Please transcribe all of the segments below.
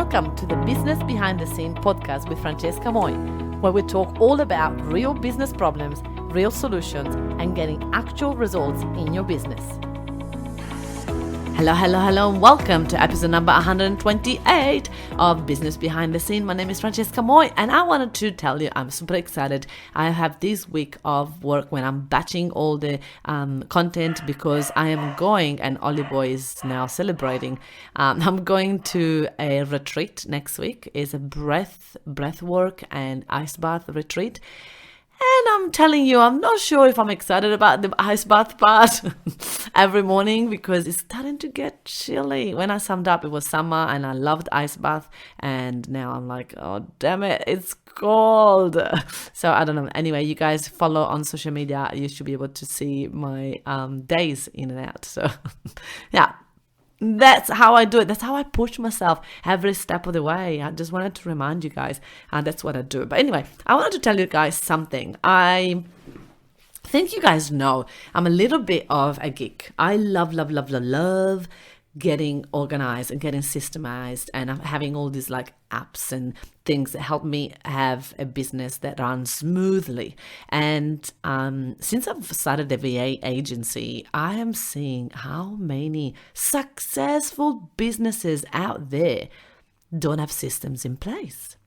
Welcome to the Business Behind the Scene podcast with Francesca Moi, where we talk all about real business problems, real solutions, and getting actual results in your business. Hello, and welcome to episode number 128 of Business Behind the Scene. My name is Francesca Moi, and I wanted to tell you I'm super excited. I have this week of work when I'm batching all the content because I am going, and Ollie Boy is now celebrating. I'm going to a retreat next week. It's a breath work and ice bath retreat. And I'm telling you, I'm not sure if I'm excited about the ice bath part every morning because it's starting to get chilly. When I summed up, it was summer and I loved ice bath. And now I'm like, oh, damn it, it's cold. So I don't know. Anyway, you guys follow on social media. You should be able to see my days in and out. So yeah. That's how I do it. That's how I push myself every step of the way. I just wanted to remind you guys, that's what I do. But anyway, I wanted to tell you guys something. I think you guys know I'm a little bit of a geek. I love getting organized and getting systemized, and I'm having all these like apps and things that help me have a business that runs smoothly. And since I've started the VA agency, I am seeing how many successful businesses out there don't have systems in place.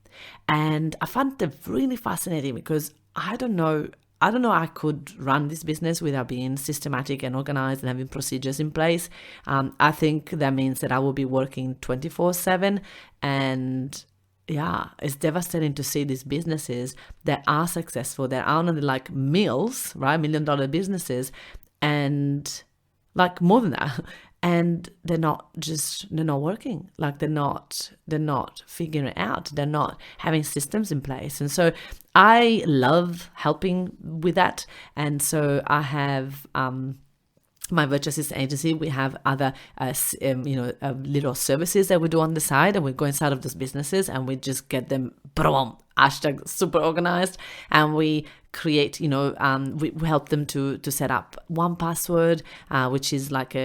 And I find it really fascinating because I don't know I could run this business without being systematic and organized and having procedures in place. I think that means that I will be working 24/7. And yeah, it's devastating to see these businesses that are successful, that are only like mills, right? $1 million businesses, and like more than that. And they're not working. Like they're not figuring it out. They're not having systems in place. And so I love helping with that. And so I have my virtual assistant agency. We have other little services that we do on the side, and we go inside of those businesses and we just get them hashtag super organized, and we create we help them to set up 1Password, which is like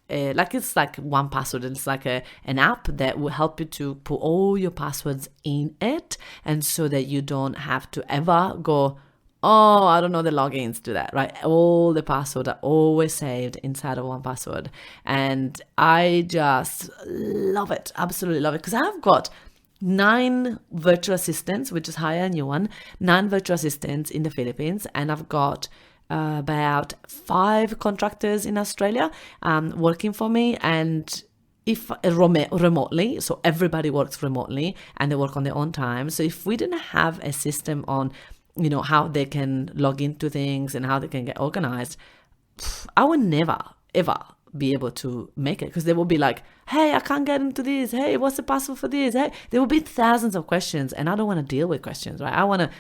it's like 1Password. It's like an app that will help you to put all your passwords in it, and so that you don't have to ever go, oh, I don't know the logins to that, right? All the passwords are always saved inside of 1Password. And I just love it, absolutely love it, because I've got 9 virtual assistants, which is hire a new one, 9 virtual assistants in the Philippines, and I've got about 5 contractors in Australia working for me, and if remotely, so everybody works remotely and they work on their own time. So if we didn't have a system on how they can log into things and how they can get organized, I would never ever be able to make it, because they will be like, hey, I can't get into this, hey, what's the password for this, hey, there will be thousands of questions, and I don't want to deal with questions, right? I want to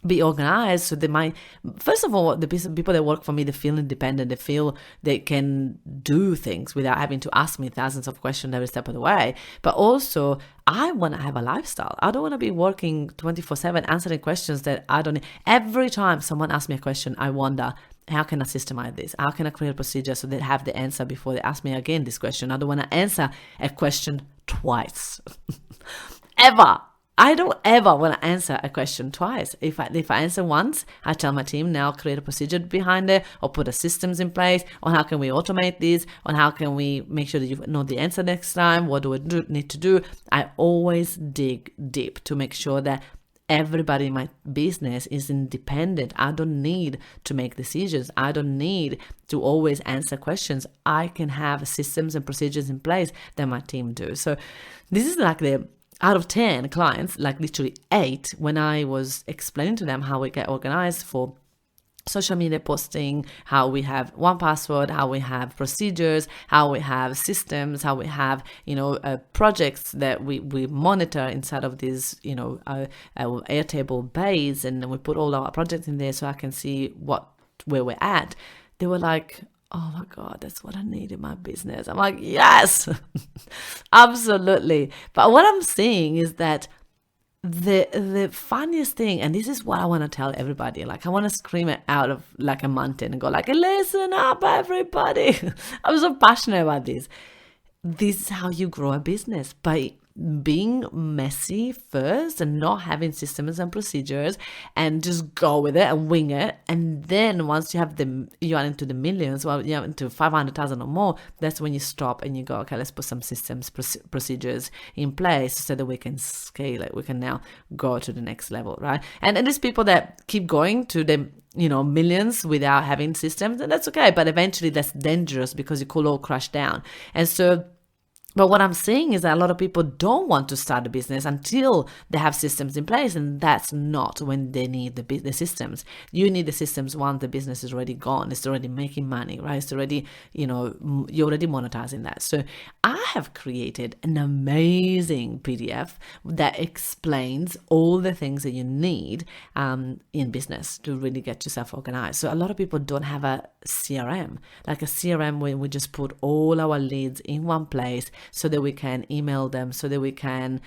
be organized so they first of all, the people that work for me, they feel independent, they feel they can do things without having to ask me thousands of questions every step of the way. But also, I want to have a lifestyle. I don't want to be working 24/7 answering questions that I don't need. Every time someone asks me a question, I wonder, how can I systemize this? How can I create a procedure so they have the answer before they ask me again this question? I don't want to answer a question twice. Ever. I don't ever want to answer a question twice. If I answer once, I tell my team, now create a procedure behind it, or put a systems in place on how can we automate this, on how can we make sure that you know the answer next time, what do we need to do. I always dig deep to make sure that everybody in my business is independent. I don't need to make decisions. I don't need to always answer questions. I can have systems and procedures in place that my team do. So this is like out of 10 clients, like literally 8, when I was explaining to them how we get organized for social media posting, how we have 1Password, how we have procedures, how we have systems, how we have, projects that we monitor inside of this, Airtable base, and then we put all our projects in there so I can see where we're at. They were like, oh my God, that's what I need in my business. I'm like, yes, absolutely. But what I'm seeing is that the funniest thing, and this is what I want to tell everybody, like I want to scream it out of like a mountain and go like, listen up, everybody. I'm so passionate about this. This is how you grow a business, by being messy first and not having systems and procedures and just go with it and wing it. And then once you are into the millions, well, you're into 500,000 or more, that's when you stop and you go, okay, let's put some systems, procedures in place so that we can scale it. We can now go to the next level, right? And there's people that keep going to the millions without having systems, and that's okay. But eventually that's dangerous because it could all crash down. And so, but what I'm saying is that a lot of people don't want to start a business until they have systems in place, and that's not when they need the systems. You need the systems once the business is already gone. It's already making money, right? It's already, you're already monetizing that. So I have created an amazing PDF that explains all the things that you need in business to really get yourself organized. So a lot of people don't have a CRM, like a CRM where we just put all our leads in one place, so that we can email them, so that we can,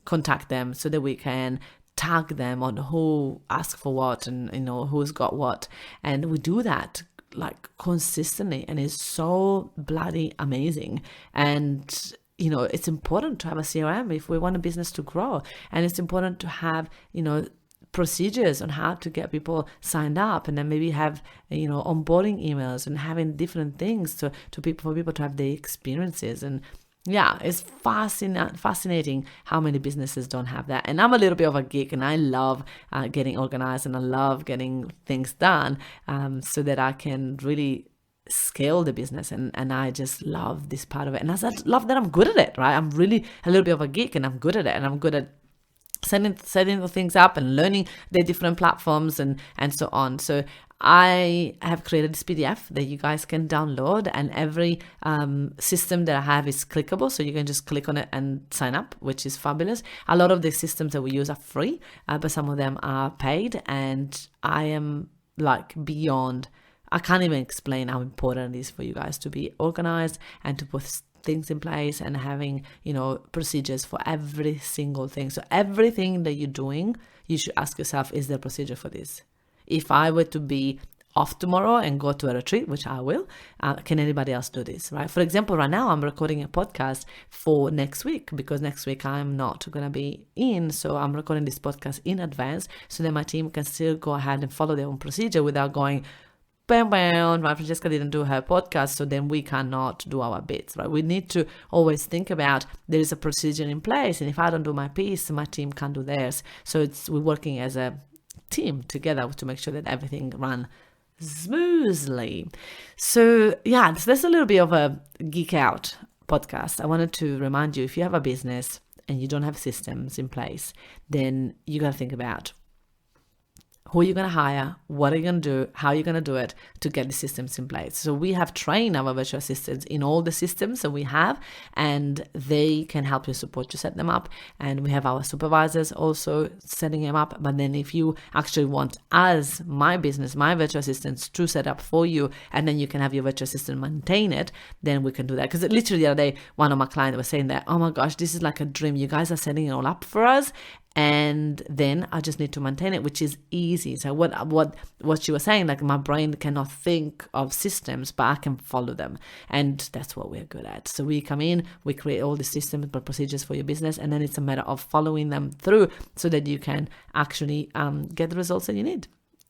contact them, so that we can tag them on who asked for what and, who's got what. And we do that like consistently, and it's so bloody amazing. And it's important to have a CRM if we want a business to grow. And it's important to have, procedures on how to get people signed up, and then maybe have onboarding emails and having different things for people to have the experiences. And yeah, it's fascinating how many businesses don't have that. And I'm a little bit of a geek, and I love getting organized, and I love getting things done so that I can really scale the business. And I just love this part of it, and I love that I'm good at it, right? I'm really a little bit of a geek, and I'm good at it, and I'm good at setting the things up and learning the different platforms and so on. So I have created this PDF that you guys can download, and every system that I have is clickable, so you can just click on it and sign up, which is fabulous. A lot of the systems that we use are free, but some of them are paid, and I am like beyond, I can't even explain how important it is for you guys to be organized and to put things in place and having, procedures for every single thing. So everything that you're doing, you should ask yourself, is there a procedure for this? If I were to be off tomorrow and go to a retreat, which I will, can anybody else do this, right? For example, right now I'm recording a podcast for next week, because next week I'm not going to be in. So I'm recording this podcast in advance so that my team can still go ahead and follow their own procedure without going, bam, right, Francesca didn't do her podcast, so then we cannot do our bits, right? We need to always think about there is a procedure in place, and if I don't do my piece, my team can't do theirs. So we're working as a team together to make sure that everything runs smoothly. So yeah, that's a little bit of a geek out podcast. I wanted to remind you, if you have a business and you don't have systems in place, then you got to think about who are you going to hire, what are you going to do, how are you going to do it to get the systems in place. So we have trained our virtual assistants in all the systems that we have, and they can help you, support you, set them up. And we have our supervisors also setting them up. But then if you actually want us, my business, my virtual assistants to set up for you, and then you can have your virtual assistant maintain it, then we can do that. Because literally the other day, one of my clients was saying that, oh my gosh, this is like a dream. You guys are setting it all up for us, and then I just need to maintain it, which is easy. So what you were saying, like my brain cannot think of systems, but I can follow them, and that's what we're good at. So we come in, we create all the systems and procedures for your business, and then it's a matter of following them through so that you can actually get the results that you need.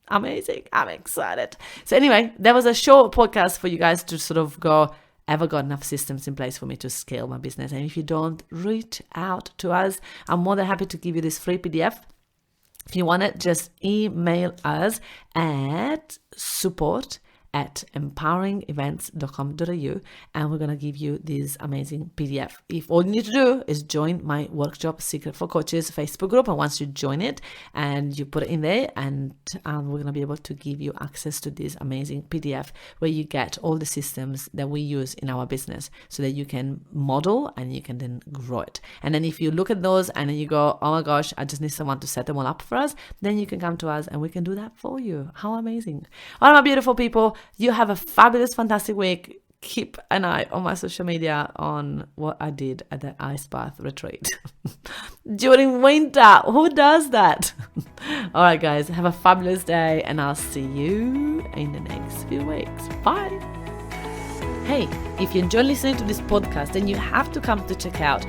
Amazing. I'm excited. So anyway, that was a short podcast for you guys to sort of go, ever got enough systems in place for me to scale my business? And if you don't, reach out to us. I'm more than happy to give you this free PDF. If you want it, just email us at support@empoweringevents.com.au, and we're going to give you this amazing PDF. If all you need to do is join my workshop Secret for Coaches Facebook group, and once you join it and you put it in there, and we're going to be able to give you access to this amazing PDF where you get all the systems that we use in our business so that you can model and you can then grow it. And then if you look at those and then you go, oh my gosh, I just need someone to set them all up for us, then you can come to us and we can do that for you. How amazing. All my beautiful people, you have a fabulous, fantastic week. Keep an eye on my social media on what I did at the ice bath retreat during winter. Who does that? All right, guys, have a fabulous day, and I'll see you in the next few weeks. Bye. Hey, if you enjoy listening to this podcast, then you have to come to check out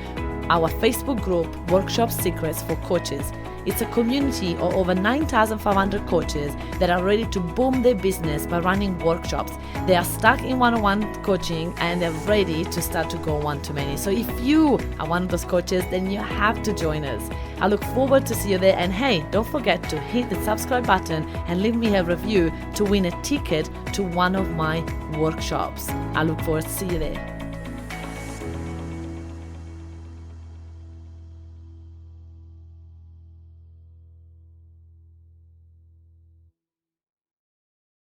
our Facebook group, Workshop Secrets for Coaches. It's a community of over 9,500 coaches that are ready to boom their business by running workshops. They are stuck in one-on-one coaching and they're ready to start to go one-to-many. So if you are one of those coaches, then you have to join us. I look forward to see you there. And hey, don't forget to hit the subscribe button and leave me a review to win a ticket to one of my workshops. I look forward to see you there.